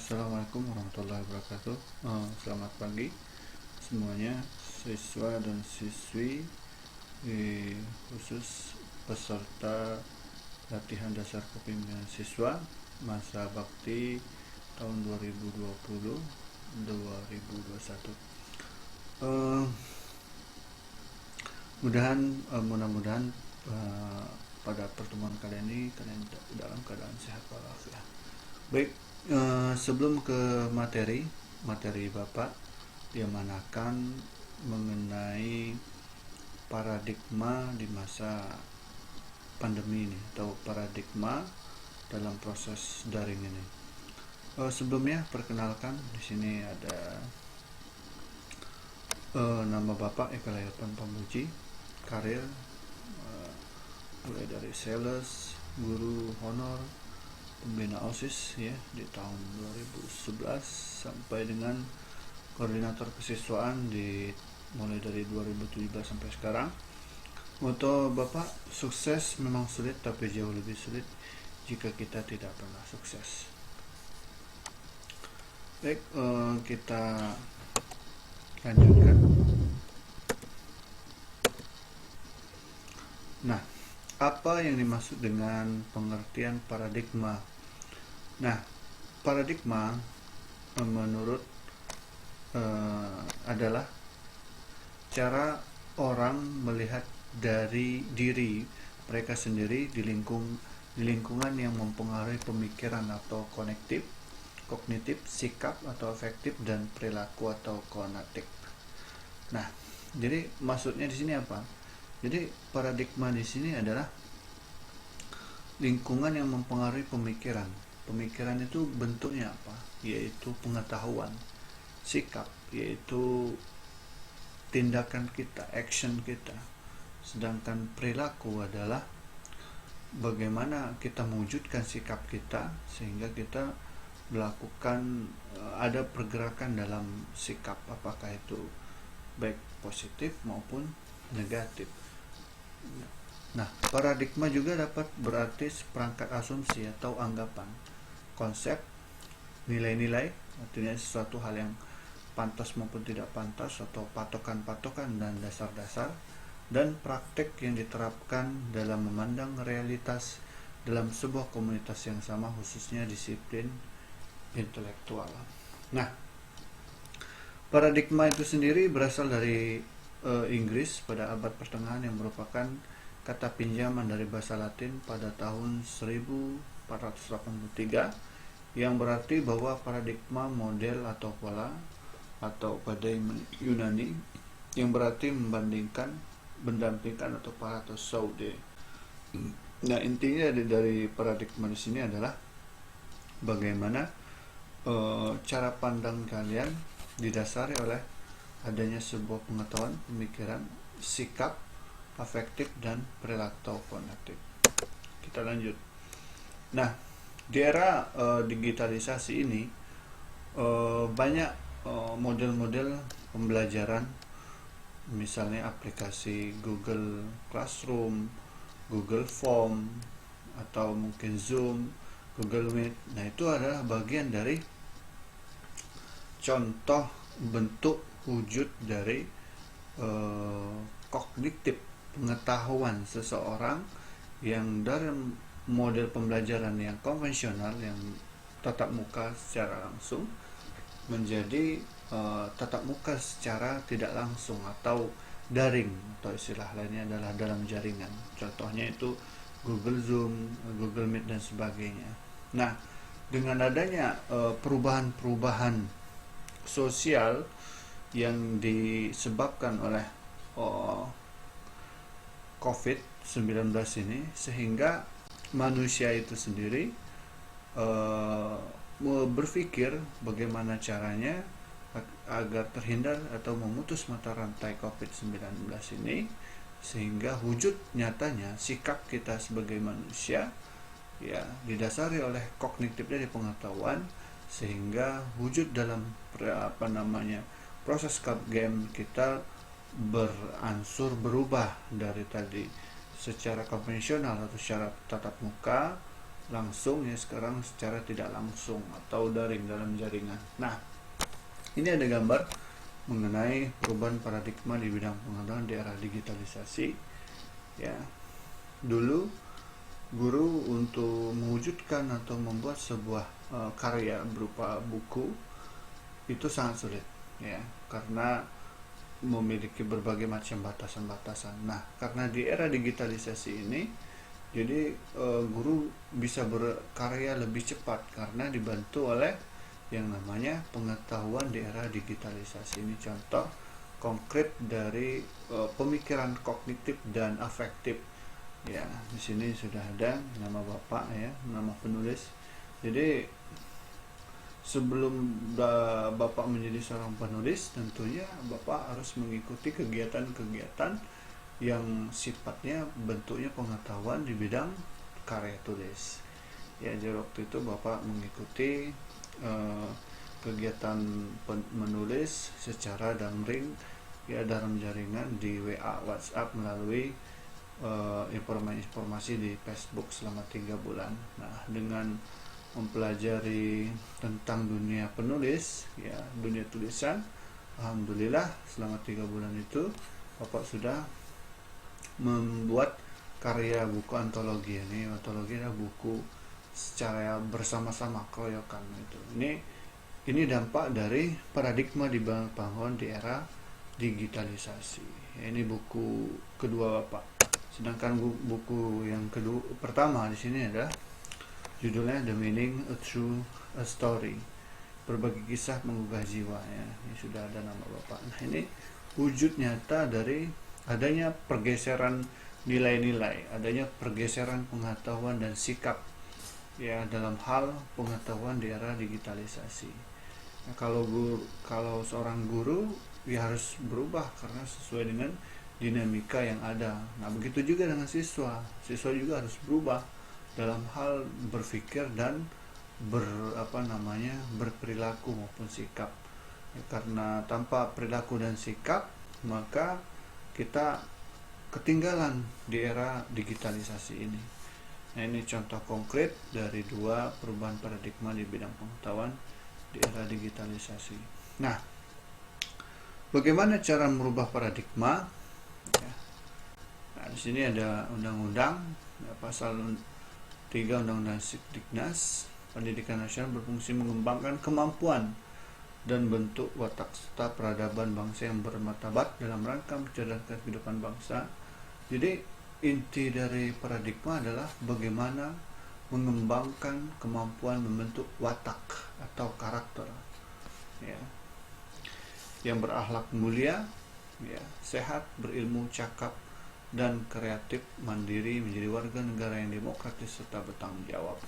Assalamualaikum warahmatullahi wabarakatuh. Selamat pagi semuanya, siswa dan siswi, khusus peserta latihan dasar kepemimpinan siswa masa bakti tahun 2020-2021. Mudah-mudahan pada pertemuan kali ini kalian dalam keadaan sehat walafiat. Baik, sebelum ke materi Bapak yang manakan mengenai paradigma di masa pandemi ini atau paradigma dalam proses daring ini. Sebelumnya perkenalkan, di sini ada nama Bapak Eka Layarpan Pamuji, karir mulai dari sales, guru honor, pembina OSIS ya di tahun 2011 sampai dengan koordinator kesiswaan mulai dari 2017 sampai sekarang. Moto Bapak, sukses memang sulit tapi jauh lebih sulit jika kita tidak pernah sukses. Baik, kita lanjutkan. Nah, apa yang dimaksud dengan pengertian paradigma? Nah, paradigma menurut adalah cara orang melihat dari diri mereka sendiri di lingkungan yang mempengaruhi pemikiran atau kognitif, sikap atau afektif, dan perilaku atau konatif. Nah, jadi maksudnya di sini apa? Jadi paradigma di sini adalah lingkungan yang mempengaruhi pemikiran. Pemikiran itu bentuknya apa? Yaitu pengetahuan. Sikap, yaitu tindakan kita, action kita. Sedangkan perilaku adalah bagaimana kita mewujudkan sikap kita sehingga kita melakukan ada pergerakan dalam sikap, apakah itu baik positif maupun negatif. Nah, paradigma juga dapat berarti seperangkat asumsi atau anggapan, konsep, nilai-nilai, artinya sesuatu hal yang pantas maupun tidak pantas, atau patokan-patokan dan dasar-dasar, dan praktek yang diterapkan dalam memandang realitas dalam sebuah komunitas yang sama, khususnya disiplin intelektual. Nah, paradigma itu sendiri berasal dari Inggris pada abad pertengahan yang merupakan kata pinjaman dari bahasa Latin pada tahun 1483 yang berarti bahwa paradigma model atau pola atau pada Yunani yang berarti mendampingkan atau para atau saude. Nah, intinya dari paradigma di sini adalah bagaimana cara pandang kalian didasari oleh adanya sebuah pengetahuan, pemikiran, sikap, afektif, dan perilaku kognitif. Kita lanjut. Nah, di era digitalisasi ini banyak model-model pembelajaran, misalnya aplikasi Google Classroom, Google Form, atau mungkin Zoom, Google Meet. Nah, itu adalah bagian dari contoh bentuk wujud dari kognitif, pengetahuan seseorang yang dari model pembelajaran yang konvensional yang tatap muka secara langsung menjadi tatap muka secara tidak langsung atau daring, atau istilah lainnya adalah dalam jaringan. Contohnya itu Google Zoom, Google Meet, dan sebagainya. Nah, dengan adanya perubahan sosial yang disebabkan oleh COVID-19 ini, sehingga manusia itu sendiri berpikir bagaimana caranya agar terhindar atau memutus mata rantai COVID-19 ini, sehingga wujud nyatanya sikap kita sebagai manusia ya didasari oleh kognitif dari pengetahuan, sehingga wujud dalam proses game kita beransur berubah dari tadi secara konvensional atau secara tatap muka langsung ya, sekarang secara tidak langsung atau daring dalam jaringan. Nah, ini ada gambar mengenai perubahan paradigma di bidang pengetahuan di era digitalisasi. Ya, dulu guru untuk mewujudkan atau membuat sebuah karya berupa buku itu sangat sulit, ya, karena memiliki berbagai macam batasan-batasan. Nah, karena di era digitalisasi ini, jadi guru bisa berkarya lebih cepat karena dibantu oleh yang namanya pengetahuan di era digitalisasi. Ini contoh konkret dari pemikiran kognitif dan afektif. Ya, di sini sudah ada nama Bapak ya, nama penulis. Jadi sebelum Bapak menjadi seorang penulis, tentunya Bapak harus mengikuti kegiatan-kegiatan yang sifatnya bentuknya pengetahuan di bidang karya tulis. Ya, jadi waktu itu Bapak mengikuti kegiatan menulis secara daring ya, dalam jaringan di WA, WhatsApp, melalui informasi di Facebook selama 3 bulan. Nah, dengan mempelajari tentang dunia penulis ya, dunia tulisan, alhamdulillah selama 3 bulan itu Bapak sudah membuat karya buku antologi. Ini antologi adalah buku secara bersama-sama, keroyokan itu. Ini dampak dari paradigma dibangun di era digitalisasi. Ini buku kedua Bapak. Sedangkan buku yang pertama di sini adalah judulnya The Meaning Through a Story, berbagi kisah menggugah jiwa ya. Ini sudah ada nama Bapak. Nah, ini wujud nyata dari adanya pergeseran nilai-nilai, adanya pergeseran pengetahuan dan sikap ya dalam hal pengetahuan di era digitalisasi. Nah, kalau seorang guru ya harus berubah karena sesuai dengan dinamika yang ada. Nah, begitu juga dengan siswa juga harus berubah dalam hal berpikir dan berperilaku maupun sikap ya, karena tanpa perilaku dan sikap maka kita ketinggalan di era digitalisasi ini. Nah, ini contoh konkret dari dua perubahan paradigma di bidang pengetahuan di era digitalisasi. Nah, bagaimana cara merubah paradigma? Ya. Nah, di sini ada undang-undang ya, pasal 3 Undang-Undang Sikdiknas. Pendidikan nasional berfungsi mengembangkan kemampuan dan bentuk watak serta peradaban bangsa yang bermartabat dalam rangka mencerdaskan kehidupan bangsa. Jadi inti dari paradigma adalah bagaimana mengembangkan kemampuan membentuk watak atau karakter ya, yang berakhlak mulia ya, sehat, berilmu, cakap, dan kreatif, mandiri, menjadi warga negara yang demokratis serta bertanggung jawab.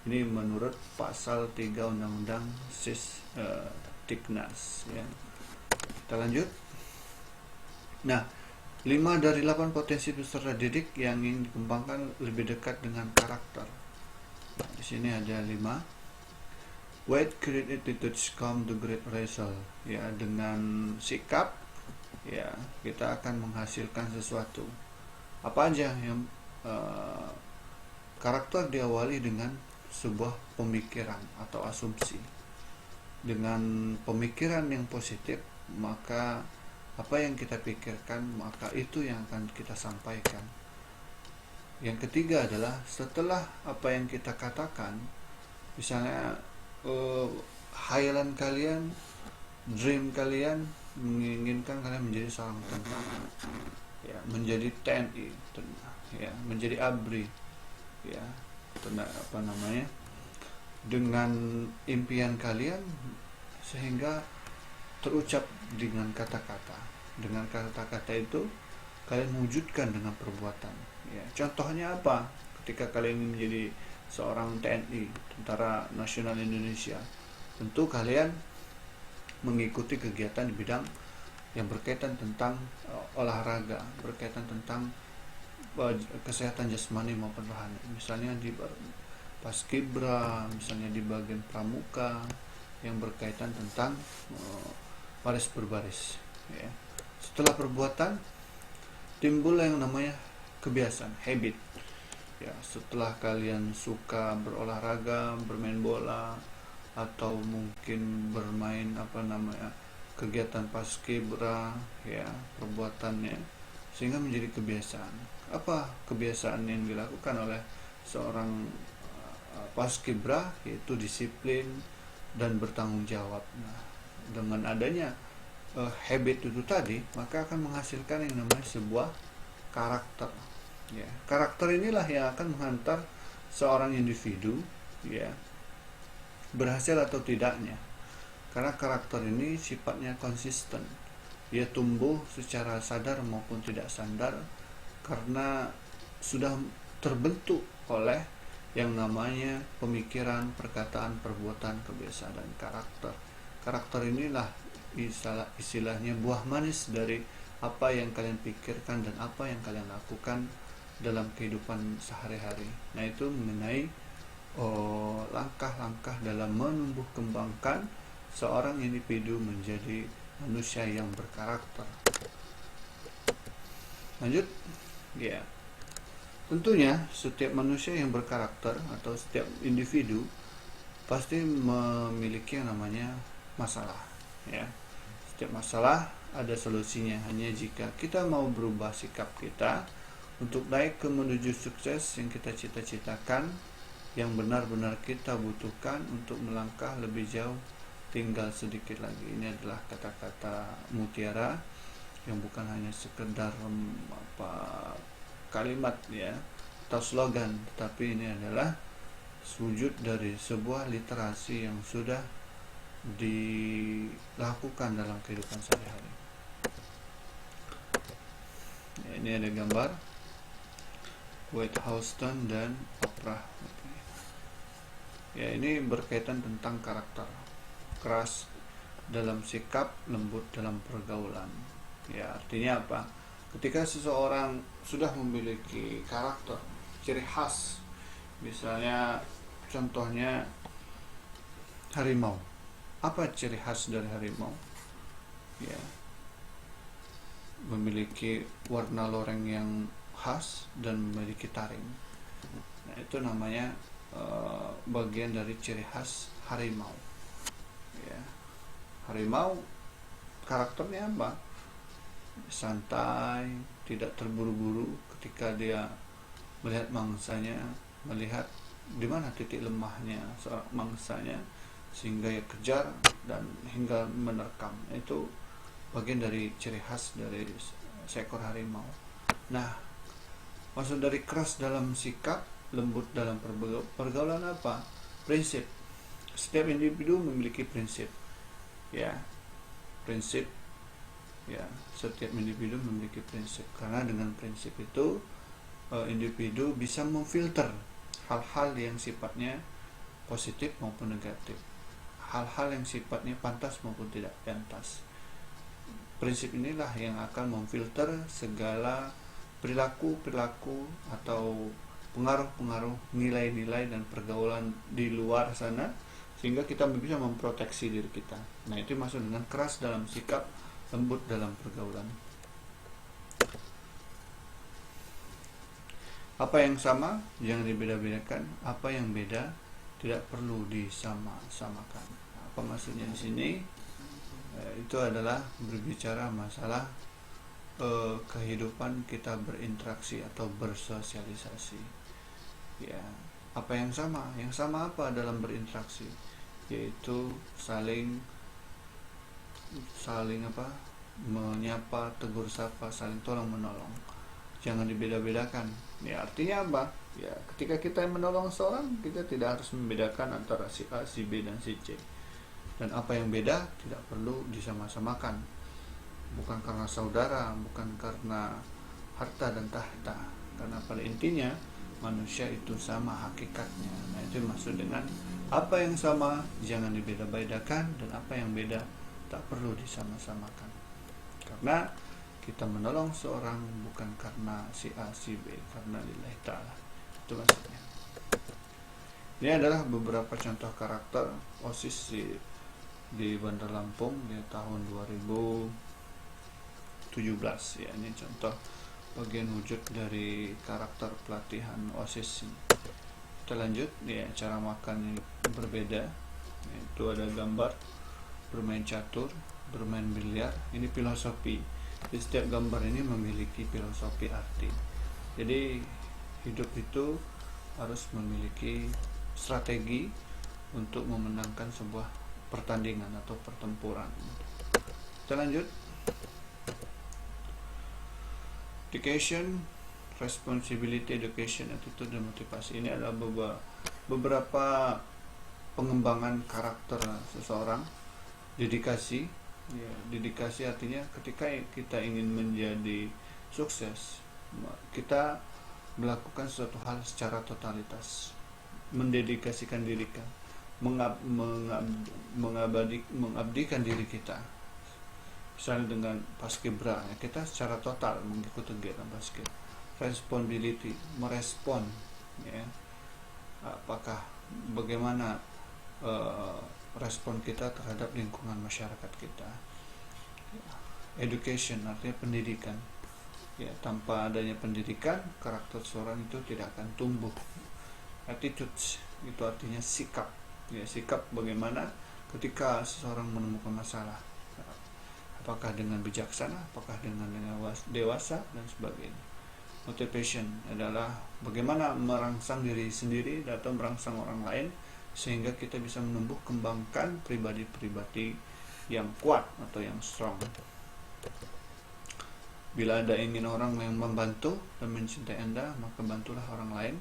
Ini menurut pasal 3 Undang-Undang Sikdiknas ya. Kita lanjut. Nah, 5 dari 8 potensi peserta didik yang ingin dikembangkan lebih dekat dengan karakter. Nah, di sini ada 5. With great attitudes come the great result. Ya, dengan sikap ya kita akan menghasilkan sesuatu. Apa aja yang karakter diawali dengan sebuah pemikiran atau asumsi. Dengan pemikiran yang positif, maka apa yang kita pikirkan, maka itu yang akan kita sampaikan. Yang ketiga adalah setelah apa yang kita katakan, misalnya khayalan kalian, dream kalian menginginkan kalian menjadi seorang tentara ya, menjadi TNI ya, menjadi ABRI ya, dengan impian kalian sehingga terucap dengan kata-kata. Dengan kata-kata itu kalian wujudkan dengan perbuatan ya. Contohnya apa? Ketika kalian menjadi seorang TNI, Tentara Nasional Indonesia, tentu kalian mengikuti kegiatan di bidang yang berkaitan tentang olahraga, berkaitan tentang kesehatan jasmani maupun rohani. Misalnya di Paskibra, misalnya di bagian pramuka yang berkaitan tentang baris berbaris ya. Setelah perbuatan timbul yang namanya kebiasaan, habit. Ya, setelah kalian suka berolahraga, bermain bola, atau mungkin bermain kegiatan paskibra, ya, perbuatannya sehingga menjadi kebiasaan. Apa kebiasaan yang dilakukan oleh seorang paskibra? Yaitu disiplin dan bertanggung jawab. Nah, dengan adanya habit itu tadi, maka akan menghasilkan yang namanya sebuah karakter. Ya, karakter inilah yang akan menghantar seorang individu, ya, berhasil atau tidaknya. Karena karakter ini sifatnya konsisten. Ia tumbuh secara sadar maupun tidak sadar karena sudah terbentuk oleh yang namanya pemikiran, perkataan, perbuatan, kebiasaan, dan karakter. Karakter inilah istilahnya buah manis dari apa yang kalian pikirkan dan apa yang kalian lakukan dalam kehidupan sehari-hari. Nah, itu mengenai langkah-langkah dalam menumbuh kembangkan seorang individu menjadi manusia yang berkarakter. Lanjut, ya. Tentunya setiap manusia yang berkarakter atau setiap individu pasti memiliki yang namanya masalah, ya. Setiap masalah ada solusinya, hanya jika kita mau berubah sikap kita untuk naik ke menuju sukses yang kita cita-citakan, yang benar-benar kita butuhkan untuk melangkah lebih jauh, tinggal sedikit lagi. Ini adalah kata-kata mutiara yang bukan hanya sekedar kalimat, ya, atau slogan, tetapi ini adalah wujud dari sebuah literasi yang sudah dilakukan dalam kehidupan sehari-hari. Ya, ini ada gambar White Houston dan Oprah. Ya, ini berkaitan tentang karakter. Keras dalam sikap, lembut dalam pergaulan. Ya, artinya apa? Ketika seseorang sudah memiliki karakter, ciri khas, misalnya contohnya harimau. Apa ciri khas dari harimau? Ya, memiliki warna loreng yang khas dan memiliki taring. Nah, itu namanya bagian dari ciri khas harimau. Ya, harimau karakternya apa? Santai, tidak terburu-buru ketika dia melihat mangsanya, melihat di mana titik lemahnya seorang mangsanya sehingga ia kejar dan hingga menerkam. Itu bagian dari ciri khas dari seekor harimau. Nah, maksud dari keras dalam sikap, lembut dalam pergaulan apa? Prinsip. Setiap individu memiliki prinsip. Ya, prinsip. Ya, setiap individu memiliki prinsip. Karena dengan prinsip itu individu bisa memfilter hal-hal yang sifatnya positif maupun negatif, hal-hal yang sifatnya pantas maupun tidak pantas. Prinsip inilah yang akan memfilter segala perilaku-perilaku atau pengaruh-pengaruh nilai-nilai dan pergaulan di luar sana, sehingga kita bisa memproteksi diri kita. Nah, itu maksud dengan keras dalam sikap, lembut dalam pergaulan. Apa yang sama jangan dibeda-bedakan, apa yang beda tidak perlu disama-samakan. Apa maksudnya di sini? Itu adalah berbicara masalah kehidupan kita berinteraksi atau bersosialisasi. Ya, apa yang sama? Yang sama apa dalam berinteraksi? Yaitu saling menyapa, tegur sapa, saling tolong menolong. Jangan dibeda-bedakan. Ya, artinya apa? Ya, ketika kita menolong seorang, kita tidak harus membedakan antara si A, si B, dan si C. Dan apa yang beda tidak perlu disama-samakan. Bukan karena saudara, bukan karena harta dan tahta. Karena pada intinya manusia itu sama hakikatnya. Nah, itu maksud dengan apa yang sama jangan dibeda-bedakan, dan apa yang beda tak perlu disama-samakan. Karena kita menolong seorang bukan karena si A, si B, karena lillahi ta'ala. Itu maksudnya. Ini adalah beberapa contoh karakter OSIS di Bandar Lampung di tahun 2017. Ya, ini contoh bagian wujud dari karakter pelatihan OSIS ini. Kita lanjut ya, cara makan yang berbeda, itu ada gambar, bermain catur, bermain biliar. Ini filosofi. Di setiap gambar ini memiliki filosofi arti. Jadi hidup itu harus memiliki strategi untuk memenangkan sebuah pertandingan atau pertempuran. Kita lanjut. Education, responsibility education, attitude dan motivasi. Ini adalah beberapa pengembangan karakter seseorang. Dedikasi, ya, dedikasi artinya ketika kita ingin menjadi sukses, kita melakukan suatu hal secara totalitas, mendedikasikan diri kita, mengabdikan diri kita. Misalnya dengan paskibra, ya, kita secara total mengikuti kegiatan paskibra. Responsibility, merespon, ya, apakah bagaimana respon kita terhadap lingkungan masyarakat kita. Education artinya pendidikan, ya, tanpa adanya pendidikan karakter seseorang itu tidak akan tumbuh. Attitudes itu artinya sikap, ya, sikap bagaimana ketika seseorang menemukan masalah, apakah dengan bijaksana, apakah dengan dewasa dan sebagainya. Motivation adalah bagaimana merangsang diri sendiri atau merangsang orang lain sehingga kita bisa menumbuh kembangkan pribadi-pribadi yang kuat atau yang strong. Bila ada ingin orang yang membantu dan mencintai Anda, maka bantulah orang lain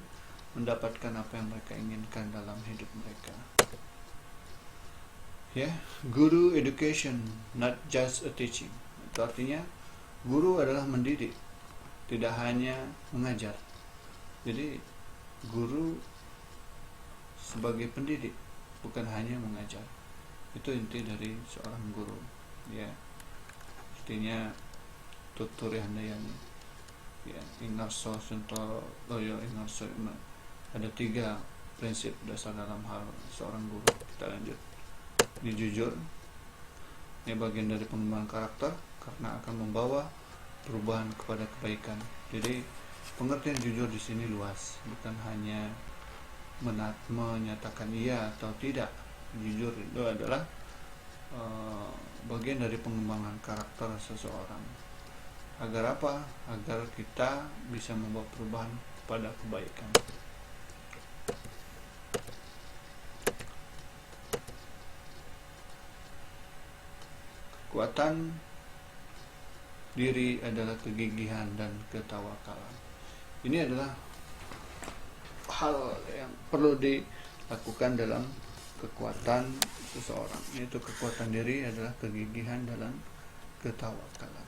mendapatkan apa yang mereka inginkan dalam hidup mereka. Ya, guru education, not just a teaching. Itu artinya guru adalah mendidik, tidak hanya mengajar. Jadi guru sebagai pendidik, bukan hanya mengajar. Itu inti dari seorang guru, ya. Artinya tutur handayani, ya, ingarso sunto loyo ingarso. Ada 3 prinsip dasar dalam hal seorang guru. Kita lanjut. Ini jujur, ini bagian dari pengembangan karakter karena akan membawa perubahan kepada kebaikan. Jadi pengertian jujur di sini luas, bukan hanya menyatakan iya atau tidak. Jujur itu adalah bagian dari pengembangan karakter seseorang. Agar apa? Agar kita bisa membawa perubahan pada kebaikan. Kekuatan diri adalah kegigihan dan ketawakalan. Ini adalah hal yang perlu dilakukan dalam kekuatan seseorang, yaitu kekuatan diri adalah kegigihan dalam ketawakalan.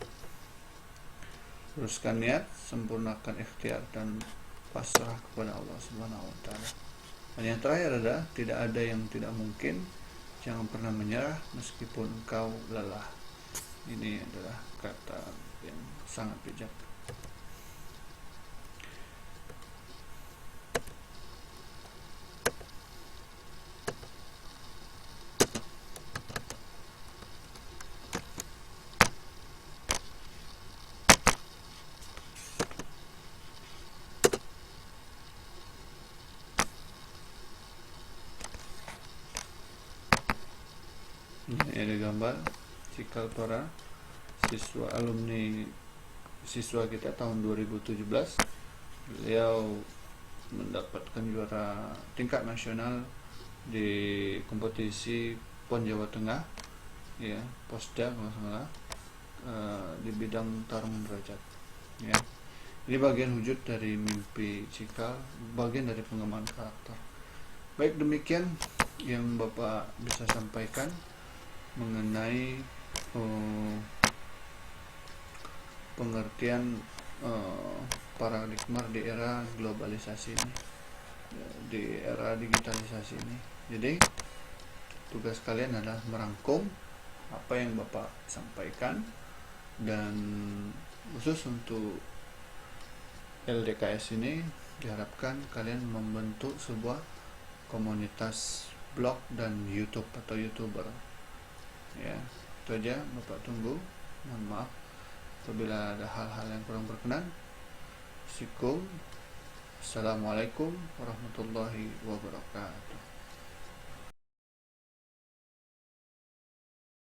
Luruskan niat, sempurnakan ikhtiar dan pasrah kepada Allah Subhanahu wa taala. Dan yang terakhir adalah tidak ada yang tidak mungkin. Jangan pernah menyerah meskipun engkau lelah. Ini adalah kata yang sangat bijak. Ini ada gambar Cikal Tora, siswa kita tahun 2017. Beliau mendapatkan juara tingkat nasional di kompetisi PON Jawa Tengah, ya, Posda kalau salah, di bidang tarung derajat, ya. Ini bagian wujud dari mimpi Cikal, bagian dari pengembangan karakter. Baik, demikian yang Bapak bisa sampaikan mengenai pengertian paradigma di era globalisasi ini, di era digitalisasi ini. Jadi tugas kalian adalah merangkum apa yang Bapak sampaikan, dan khusus untuk LDKS ini diharapkan kalian membentuk sebuah komunitas blog dan YouTube atau YouTuber. Ya, itu aja Bapak tunggu. Mohon maaf apabila ada hal-hal yang kurang berkenan. Sikum. Assalamualaikum warahmatullahi wabarakatuh.